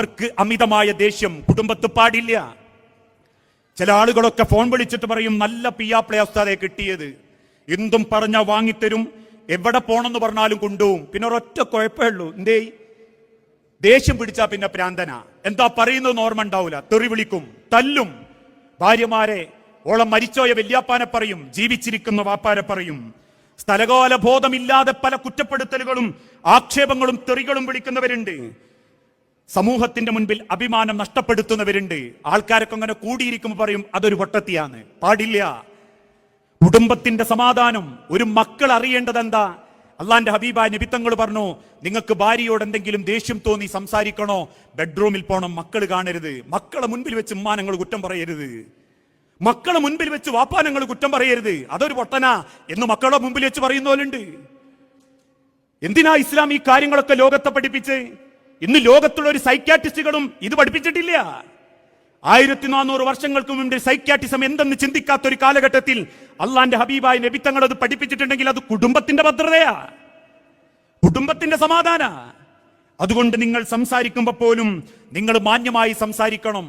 അവർക്ക് അമിതമായ ദേഷ്യം കുടുംബത്ത് പാടില്ല. ചില ആളുകളൊക്കെ ഫോൺ വിളിച്ചിട്ട് പറയും, നല്ല പിയാപ്ലേ ഉസ്താദേ കിട്ടിയത്, എന്തും പറഞ്ഞാൽ വാങ്ങിത്തരും, എവിടെ പോണെന്ന് പറഞ്ഞാലും കൊണ്ടുപോകും. പിന്നെ ഒരൊറ്റ കുഴപ്പമേ ഉള്ളൂ, എന്തേ ദേഷ്യം പിടിച്ചാ പിന്നെ പ്രാന്തന, എന്താ പറയുന്നത് ഓർമ്മ ഉണ്ടാവില്ല, തെറി വിളിക്കും, തല്ലും. ഭാര്യമാരെ ഓളം മരിച്ചോയ വല്യാപ്പാനെ പറയും, ജീവിച്ചിരിക്കുന്ന വാപ്പാരെ പറയും. സ്ഥലകാല ബോധമില്ലാതെ പല കുറ്റപ്പെടുത്തലുകളും ആക്ഷേപങ്ങളും തെറികളും വിളിക്കുന്നവരുണ്ട്. സമൂഹത്തിന്റെ മുൻപിൽ അഭിമാനം നഷ്ടപ്പെടുത്തുന്നവരുണ്ട്. ആൾക്കാരൊക്കെ അങ്ങനെ കൂടിയിരിക്കുമ്പോൾ പറയും അതൊരു പൊട്ടത്തിയാണ്. പാടില്ല. കുടുംബത്തിന്റെ സമാധാനം ഒരു മക്കൾ അറിയേണ്ടത് എന്താ? അള്ളാന്റെ ഹബീബായ നബി തങ്ങൾ പറഞ്ഞു, നിങ്ങൾക്ക് ഭാര്യയോട് എന്തെങ്കിലും ദേഷ്യം തോന്നി സംസാരിക്കണോ, ബെഡ്റൂമിൽ പോണം, മക്കൾ കാണരുത്. മക്കളെ മുൻപിൽ വെച്ച് ഉമ്മാനങ്ങൾ കുറ്റം പറയരുത്, മക്കളെ മുൻപിൽ വെച്ച് വാപ്പാനങ്ങൾ കുറ്റം പറയരുത്, അതൊരു പൊട്ടനാ എന്ന് മക്കളെ മുമ്പിൽ വെച്ച് പറയുന്നവരുണ്ട്. എന്തിനാ ഇസ്ലാം ഈ കാര്യങ്ങളൊക്കെ ലോകത്തെ പഠിപ്പിച്ച്? ഇന്ന് ലോകത്തുള്ള ഒരു സൈക്യാട്രിസ്റ്റുകളും ഇത് പഠിപ്പിച്ചിട്ടില്ല. 1400 വർഷങ്ങൾക്ക് മുമ്പ് സൈക്യാട്രിസം എന്തെന്ന് ചിന്തിക്കാത്ത ഒരു കാലഘട്ടത്തിൽ അള്ളാന്റെ ഹബീബായ നബി തങ്ങൾ അത് പഠിപ്പിച്ചിട്ടുണ്ടെങ്കിൽ അത് കുടുംബത്തിന്റെ ഭദ്രതയാ, കുടുംബത്തിന്റെ സമാധാന. അതുകൊണ്ട് നിങ്ങൾ സംസാരിക്കുമ്പോൾ പോലും നിങ്ങൾ മാന്യമായി സംസാരിക്കണം.